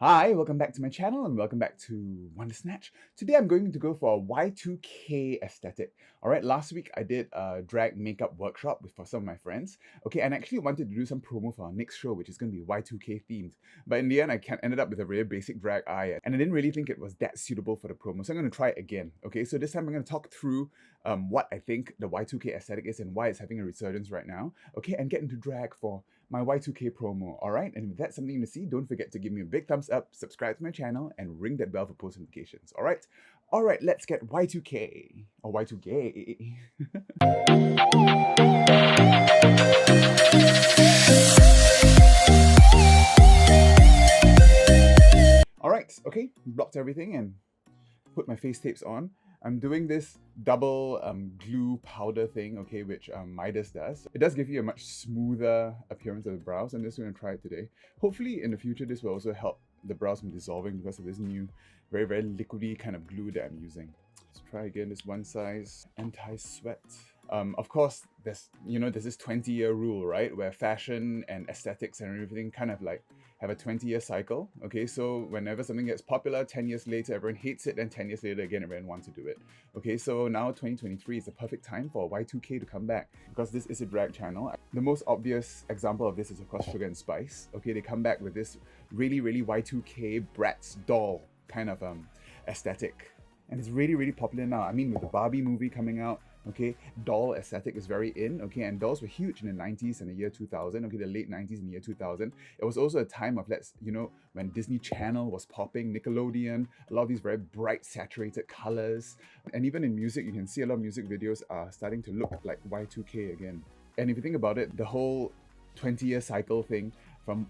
Hi, welcome back to my channel and welcome back to Wonder Snatch. Today I'm going to go for a Y2K aesthetic. Alright, last week I did a drag makeup workshop for some of my friends. Okay, and I actually wanted to do some promo for our next show, which is going to be Y2K themed. But in the end, I ended up with a really basic drag eye, and I didn't really think it was that suitable for the promo, so I'm going to try it again. Okay, so this time I'm going to talk through what I think the Y2K aesthetic is and why it's having a resurgence right now. Okay, and get into drag for my Y2K promo, alright? And if that's something you want to see, don't forget to give me a big thumbs up, subscribe to my channel, and ring that bell for post notifications, alright? Alright, let's get Y2K, or Y2K. Alright, okay, blocked everything and put my face tapes on. I'm doing this double glue powder thing, okay, which Midas does. It does give you a much smoother appearance of the brows. I'm just going to try it today. Hopefully in the future this will also help the brows from dissolving because of this new very liquidy kind of glue that I'm using. Let's try again this one size anti-sweat. Of course, there's this 20-year rule, right, where fashion and aesthetics and everything kind of like have a 20-year cycle. Okay, so whenever something gets popular, 10 years later everyone hates it, and 10 years later again everyone wants to do it. Okay, so now 2023 is the perfect time for Y2K to come back because this is a drag channel. The most obvious example of this is of course Sugar and Spice. Okay, they come back with this really Y2K Bratz doll kind of aesthetic, and it's really popular now. I mean, with the Barbie movie coming out, okay, doll aesthetic is very in, okay, and dolls were huge in the 90s and the year 2000, okay, the late 90s and the year 2000. It was also a time of, when Disney Channel was popping, Nickelodeon, a lot of these very bright, saturated colors. And even in music, you can see a lot of music videos are starting to look like Y2K again. And if you think about it, the whole 20-year cycle thing, from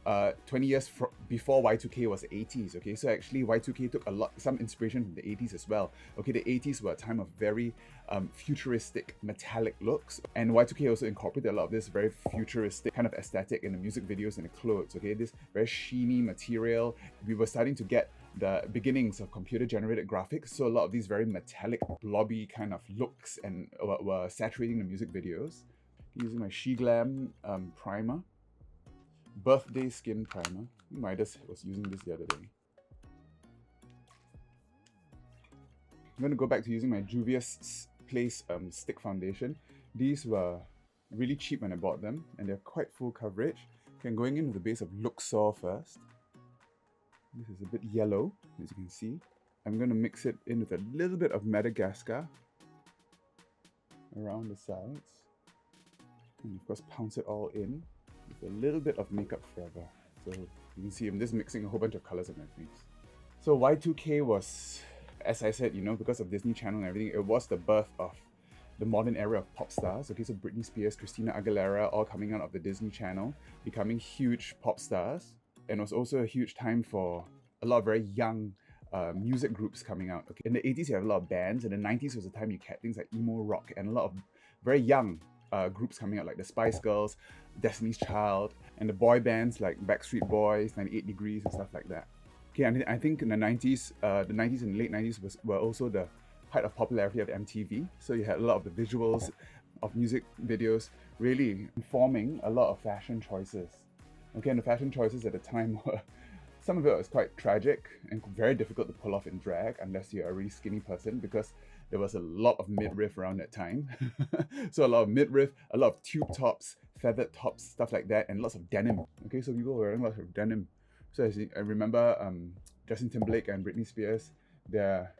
20 years before Y2K was the 80s, okay? So actually Y2K took some inspiration from the 80s as well. Okay, the 80s were a time of very futuristic metallic looks, and Y2K also incorporated a lot of this very futuristic kind of aesthetic in the music videos and the clothes, okay? This very sheeny material. We were starting to get the beginnings of computer-generated graphics, so a lot of these very metallic, blobby kind of looks and were saturating the music videos. Using my She Glam primer. Birthday Skin Primer. Midas was using this the other day. I'm going to go back to using my Juvia's Place stick foundation. These were really cheap when I bought them, and they're quite full coverage. Okay, I'm going in with the base of Luxor first. This is a bit yellow, as you can see. I'm going to mix it in with a little bit of Madagascar around the sides. And of course, pounce it all in with a little bit of Makeup Forever. So you can see I'm just mixing a whole bunch of colors on my face. So Y2K was, as I said, because of Disney Channel and everything, it was the birth of the modern era of pop stars. Okay, so Britney Spears, Christina Aguilera, all coming out of the Disney Channel, becoming huge pop stars. And it was also a huge time for a lot of very young music groups coming out. Okay, in the 80s you have a lot of bands, and the 90s was the time you had things like emo rock and a lot of very young groups coming out, like the Spice Girls, Destiny's Child, and the boy bands like Backstreet Boys, 98 Degrees, and stuff like that. Okay, and I think in the 90s and late 90s were also the height of popularity of MTV. So you had a lot of the visuals of music videos really informing a lot of fashion choices. Okay, and the fashion choices at the time were, some of it was quite tragic and very difficult to pull off in drag unless you're a really skinny person, because there was a lot of midriff around that time. So a lot of midriff, a lot of tube tops, feathered tops, stuff like that, and lots of denim. Okay, so people were wearing lots of denim. So I remember Justin Timberlake and Britney Spears, their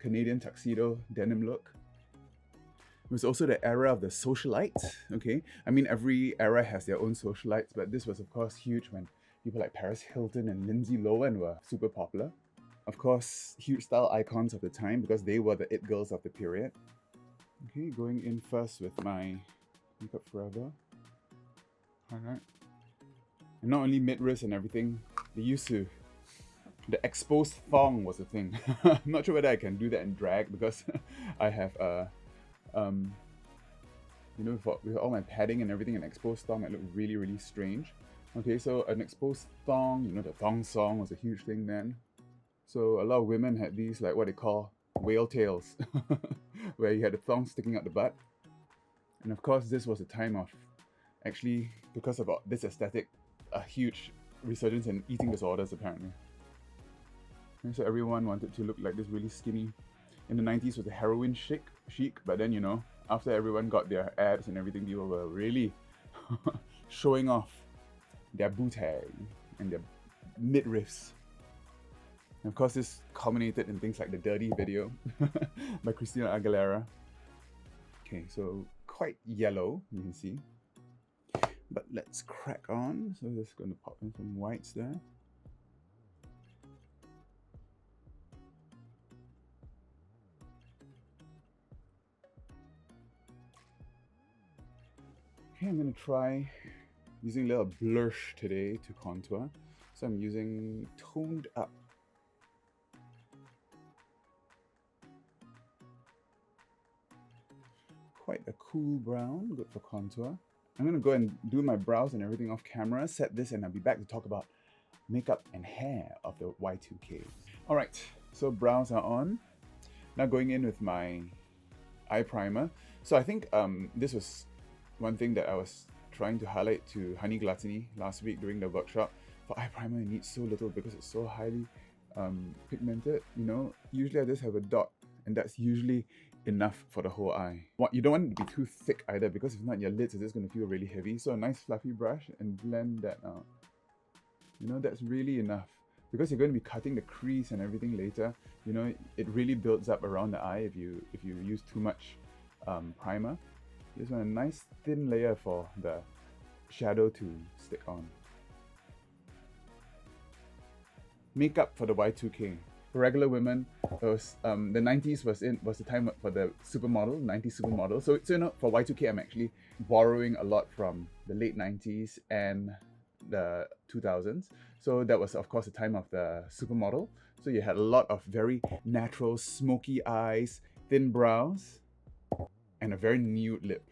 Canadian tuxedo denim look. It was also the era of the socialite, okay? I mean, every era has their own socialites, but this was of course huge when people like Paris Hilton and Lindsay Lohan were super popular. Of course, huge style icons of the time because they were the it girls of the period. Okay, going in first with my Makeup Forever. Alright. And not only midriffs and everything, they used to... The exposed thong was a thing. I'm not sure whether I can do that in drag because I have with all my padding and everything, an exposed thong might look really strange. Okay, so an exposed thong, the thong song was a huge thing then. So a lot of women had these, like what they call whale tails, where you had the thong sticking out the butt. And of course, this was a time of, actually, because of this aesthetic, a huge resurgence in eating disorders apparently. And so everyone wanted to look like this really skinny. In the 90s was the heroin chic, but then, you know, after everyone got their abs and everything, people were really showing off their bootay and their midriffs. And of course, this culminated in things like the Dirty video by Christina Aguilera. Okay, so quite yellow, you can see. But let's crack on. So just going to pop in some whites there. Okay, I'm going to try using a little blush today to contour. So I'm using Toned Up. Quite a cool brown, good for contour. I'm going to go and do my brows and everything off camera, set this, and I'll be back to talk about makeup and hair of the Y2K. Alright, so brows are on. Now going in with my eye primer. So I think this was one thing that I was trying to highlight to Honey Gluttony last week during the workshop. For eye primer, you need so little because it's so highly pigmented. You know, usually I just have a dot, and that's usually enough for the whole eye. You don't want it to be too thick either, because if not, your lids are just going to feel really heavy. So a nice fluffy brush and blend that out. You know, that's really enough. Because you're going to be cutting the crease and everything later, you know, it really builds up around the eye if you use too much primer. You just want a nice thin layer for the shadow to stick on. Makeup for the Y2K. For regular women, it was, the 90s was the time for the supermodel, 90s supermodel. So you know, for Y2K, I'm actually borrowing a lot from the late 90s and the 2000s. So that was, of course, the time of the supermodel. So you had a lot of very natural, smoky eyes, thin brows, and a very nude lip.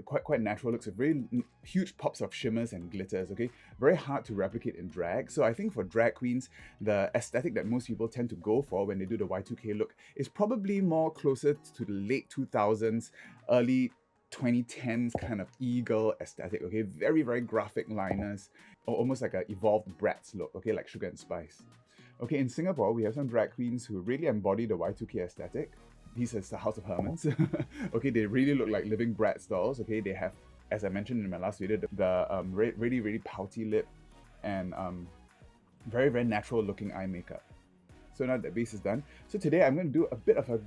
Quite natural looks with very huge pops of shimmers and glitters, okay? Very hard to replicate in drag. So I think for drag queens, the aesthetic that most people tend to go for when they do the Y2K look is probably more closer to the late 2000s, early 2010s kind of e-girl aesthetic, okay? Very, very graphic liners, or almost like an evolved Bratz look, okay? Like Sugar and Spice. Okay, in Singapore, we have some drag queens who really embody the Y2K aesthetic. These are the House of Hermans. Okay, they really look like living Bratz dolls. Okay, they have, as I mentioned in my last video, the really, really pouty lip and very, very natural looking eye makeup. So now the base is done. So today I'm going to do a bit of a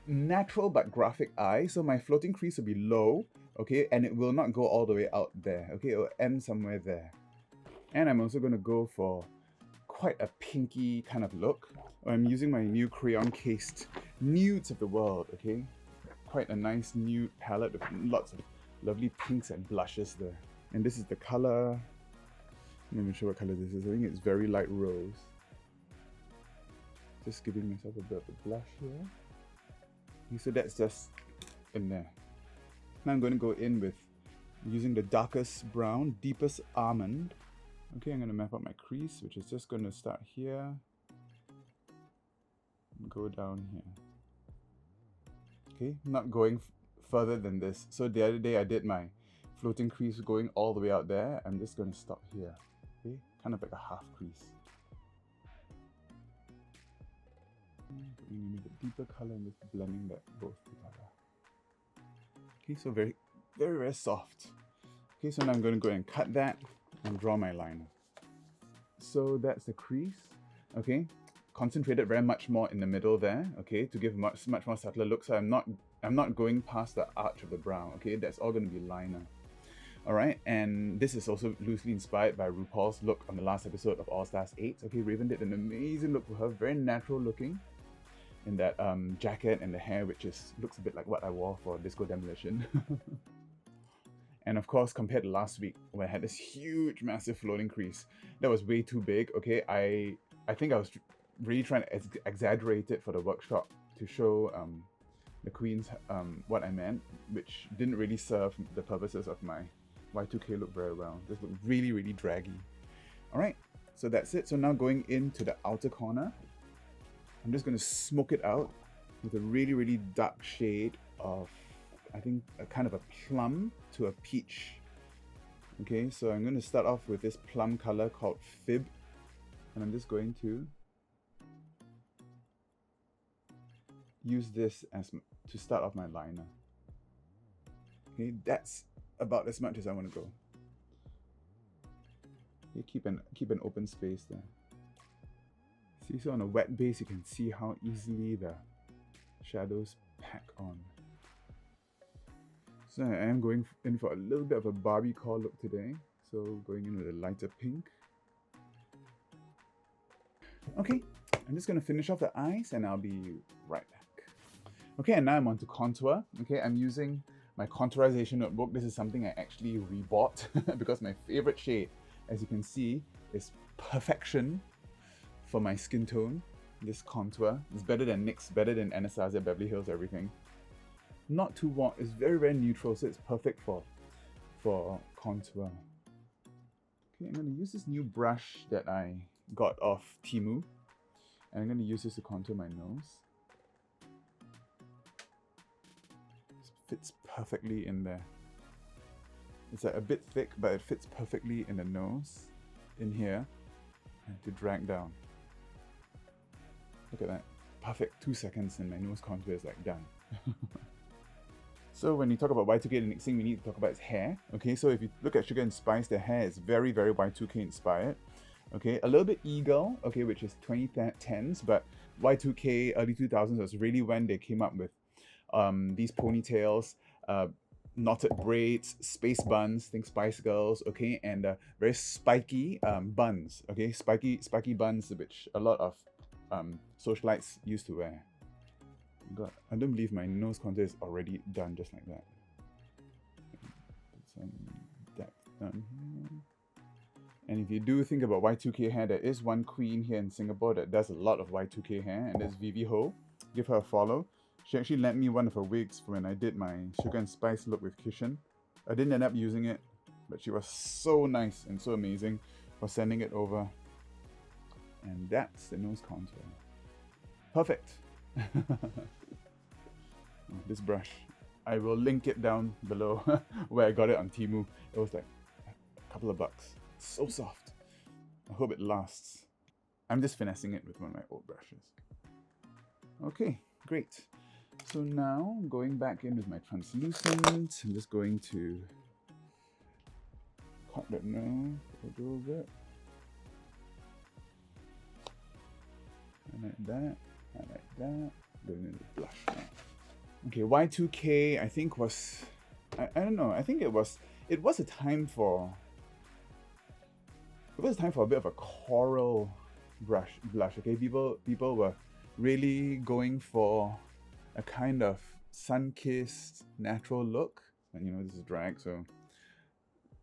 natural but graphic eye. So my floating crease will be low, okay, and it will not go all the way out there. Okay, it will end somewhere there. And I'm also going to go for quite a pinky kind of look. I'm using my new crayon cased nudes of the world, okay? Quite a nice nude palette with lots of lovely pinks and blushes there. And this is the color. I'm not even sure what color this is. I think it's very light rose. Just giving myself a bit of a blush here. Okay, so that's just in there. Now I'm going to go in with using the darkest brown, deepest almond. Okay, I'm going to map out my crease, which is just going to start here and go down here. Okay, not going further than this. So the other day I did my floating crease going all the way out there. I'm just going to stop here. Okay, kind of like a half crease. Going in with a deeper color and just blending that both together. Okay, so very, very, very soft. Okay, so now I'm going to go and cut that and draw my liner. So that's the crease, okay? Concentrated very much more in the middle there, okay, to give much more subtler look. So I'm not going past the arch of the brow, okay? That's all going to be liner. All right, and this is also loosely inspired by RuPaul's look on the last episode of All Stars 8. Okay, Raven did an amazing look for her, very natural looking in that jacket and the hair, which looks a bit like what I wore for Disco Demolition. And of course, compared to last week, when I had this huge, massive floating crease, that was way too big, okay? I think I was really trying to exaggerate it for the workshop to show the queens what I meant, which didn't really serve the purposes of my Y2K look very well. This looked really, really draggy. All right, so that's it. So now going into the outer corner, I'm just going to smoke it out with a really, really dark shade of, I think, a kind of a plum to a peach. Okay, so I'm going to start off with this plum color called Fib, and I'm just going to use this as to start off my liner. Okay, that's about as much as I want to go. Okay, keep an open space there. See, so on a wet base, you can see how easily the shadows pack on. So I am going in for a little bit of a Barbiecore look today. So going in with a lighter pink. Okay, I'm just going to finish off the eyes and I'll be right back. Okay, and now I'm on to contour. Okay, I'm using my contourization notebook. This is something I actually rebought because my favorite shade, as you can see, is perfection for my skin tone. This contour is better than NYX, better than Anastasia, Beverly Hills, everything. Not too warm, it's very, very neutral, so it's perfect for contour. Okay, I'm going to use this new brush that I got off Temu, and I'm going to use this to contour my nose. It fits perfectly in there. It's like a bit thick, but it fits perfectly in the nose, in here, and to drag down. Look at that. Perfect 2 seconds and my nose contour is like done. So when you talk about Y2K, the next thing we need to talk about is hair. Okay, so if you look at Sugar and Spice, their hair is very, very Y2K inspired. Okay, a little bit Eagle, okay, which is 2010s, but Y2K, early 2000s was really when they came up with these ponytails, knotted braids, space buns, think Spice Girls, okay, and very spiky buns, okay, spiky buns, which a lot of socialites used to wear. God, I don't believe my nose contour is already done just like that. Put some depth down here. And if you do think about Y2K hair, there is one queen here in Singapore that does a lot of Y2K hair, and that's Vivi Ho. Give her a follow. She actually lent me one of her wigs for when I did my Sugar and Spice look with Kishan. I didn't end up using it, but she was so nice and so amazing for sending it over. And that's the nose contour. Perfect. This brush, I will link it down below where I got it on Temu. It was like a couple of bucks. It's so soft. I hope it lasts. I'm just finessing it with one of my old brushes. Okay, great. So now going back in with my translucent, I'm just going to cut that nose a little bit. I like that. I like that. Going in with blush now. Okay, Y2K I think was, I don't know, I think it was a time for a bit of a coral blush, okay? People were really going for a kind of sun-kissed natural look. And you know, this is drag, so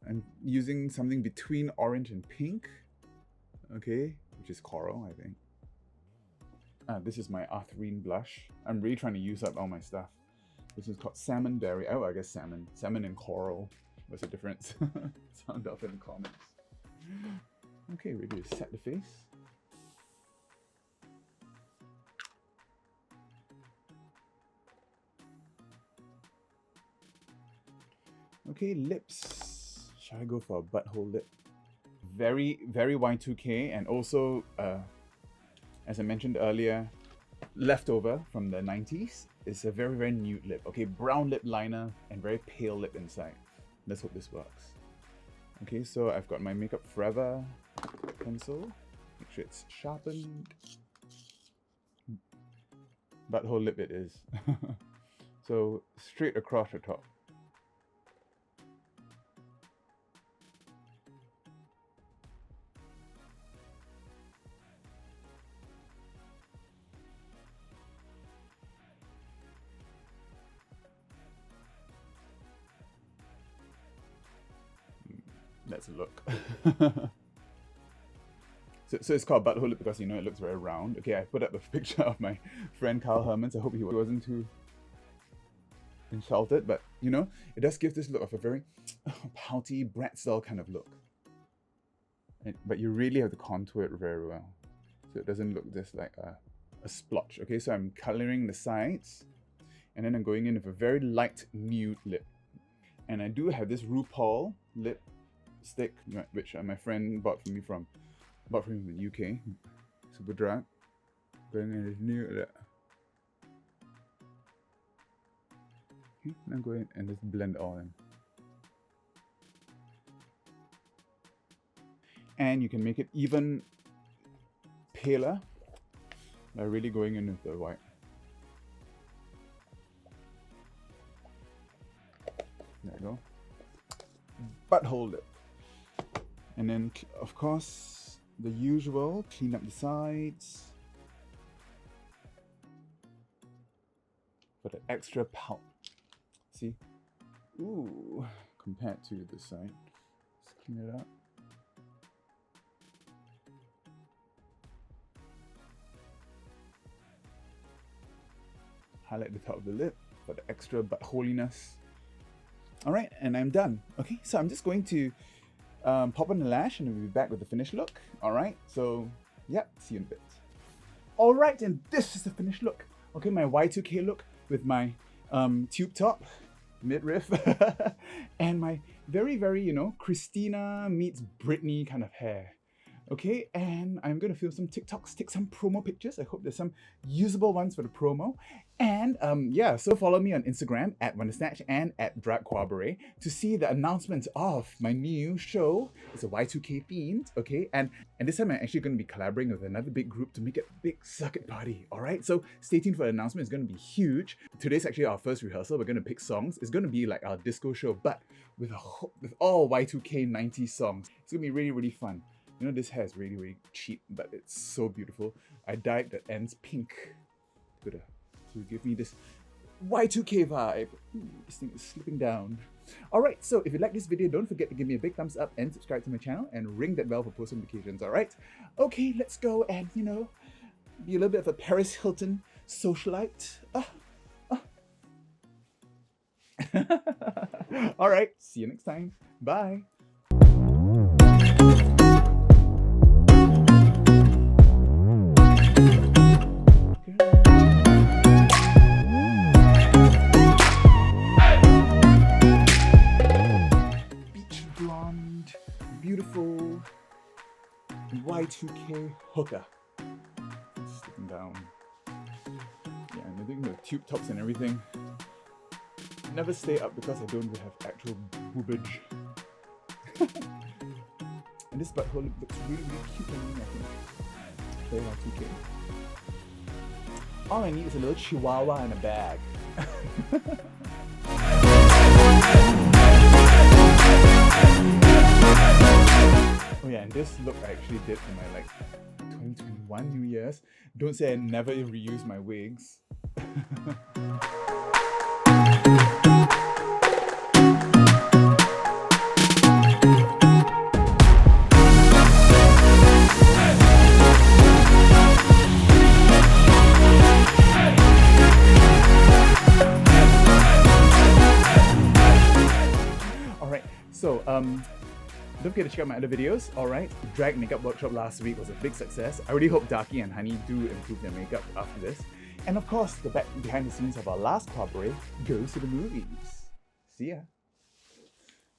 I'm using something between orange and pink, okay, which is coral, I think. This is my Arthurine blush. I'm really trying to use up all my stuff. This is called Salmon Berry. Oh, I guess salmon. Salmon and coral. What's the difference? Sound off in the comments. Okay, ready to set the face. Okay, lips. Shall I go for a butthole lip? Very, very Y2K, and also as I mentioned earlier, leftover from the 90s. It's a very, very nude lip. Okay, brown lip liner and very pale lip inside. Let's hope this works. Okay, so I've got my Makeup Forever pencil. Make sure it's sharpened. Butthole lip it is. So straight across the top. That's a look. So it's called butthole lip because, you know, it looks very round. Okay, I put up a picture of my friend Carl Hermans. I hope he wasn't too insulted, but you know, it does give this look of a very pouty Bratzel kind of look. But you really have to contour it very well, so it doesn't look just like a splotch. Okay, so I'm coloring the sides, and then I'm going in with a very light nude lip. And I do have this RuPaul lip stick, which my friend bought from me from the UK. Super drag. Going in with nude lip. Okay, now go ahead and just blend all in. And you can make it even paler by really going in with the white. There you go. Butthole lip. And then, of course, the usual, clean up the sides. For the extra pout. See? Ooh, compared to this side. Let's clean it up. Highlight the top of the lip for the extra buttholiness. Alright, and I'm done. Okay, so I'm just going to pop on the lash and we'll be back with the finished look. Alright, so yeah, see you in a bit. Alright, and this is the finished look. Okay, my Y2K look with my tube top, midriff, and my very, very, you know, Christina meets Britney kind of hair. Okay, and I'm gonna film some TikToks, take some promo pictures. I hope there's some usable ones for the promo. And yeah, so follow me on Instagram at WonderSnatch and at Qabaret to see the announcements of my new show. It's a Y2K themed, okay? And this time I'm actually gonna be collaborating with another big group to make it a big circuit party, all right? So stay tuned for the announcement, it's gonna be huge. Today's actually our first rehearsal. We're gonna pick songs. It's gonna be like our disco show, but with all Y2K 90s songs. It's gonna be really, really fun. You know, this hair is really, really cheap, but it's so beautiful. I dyed the ends pink to give me this Y2K vibe. Ooh, this thing is slipping down. Alright, so if you like this video, don't forget to give me a big thumbs up and subscribe to my channel and ring that bell for post notifications, alright? Okay, let's go and, you know, be a little bit of a Paris Hilton socialite. Alright, see you next time. Bye. Beautiful Y2K hooker. Sticking down. Yeah, and I'm doing the tube tops and everything. Never stay up because I don't have actual boobage. And this butthole looks really, really cute on me, I think. Very Y2K. All I need is a little chihuahua and a bag. Oh yeah, and this look I actually did for my like 2021 New Year's. Don't say I never reuse my wigs. Alright, so don't forget to check out my other videos, alright? Drag makeup workshop last week was a big success. I really hope Daki and Honey do improve their makeup after this. And of course, the behind the scenes of our last Qabaret goes to the movies. See ya.